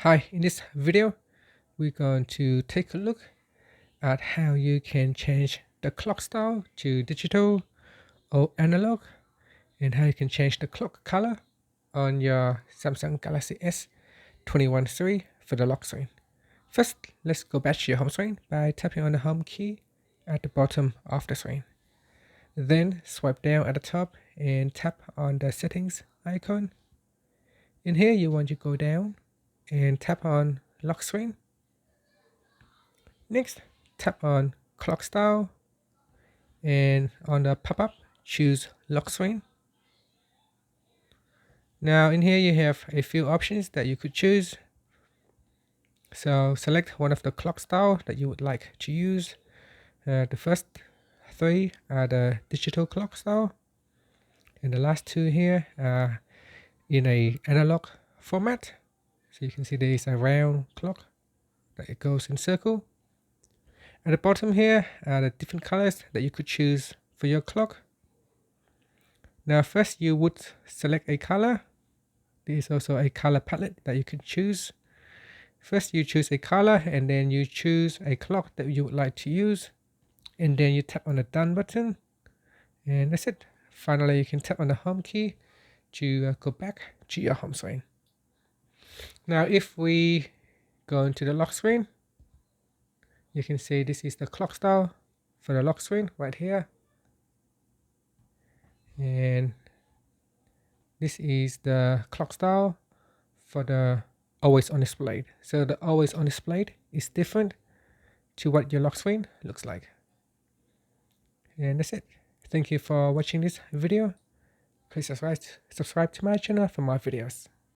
Hi, in this video, we're going to take a look at how you can change the clock style to digital or analog and how you can change the clock color on your Samsung Galaxy S21 3 for the lock screen. First, let's go back to your home screen by tapping on the home key at the bottom of the screen. Then swipe down at the top and tap on the settings icon. In here, you want to go down and tap on lock screen. Next, tap on clock style and on the pop-up, choose lock screen. Now in here you have a few options that you could choose. So select one of the clock style that you would like to use. The first three are the digital clock style, and the last two here are in a analog format. So you can see there is a round clock that it goes in circle. At the bottom here are the different colors that you could choose for your clock. Now first you would select a color. There is also a color palette that you can choose. First you choose a color and then you choose a clock that you would like to use, and then you tap on the done button, and that's it. Finally you can tap on the home key to go back to your home screen. Now if we go into the lock screen, you can see this is the clock style for the lock screen right here, and this is the clock style for the always on display. So the always on display is different to what your lock screen looks like. And that's it. Thank you for watching this video. Please subscribe to my channel for more videos.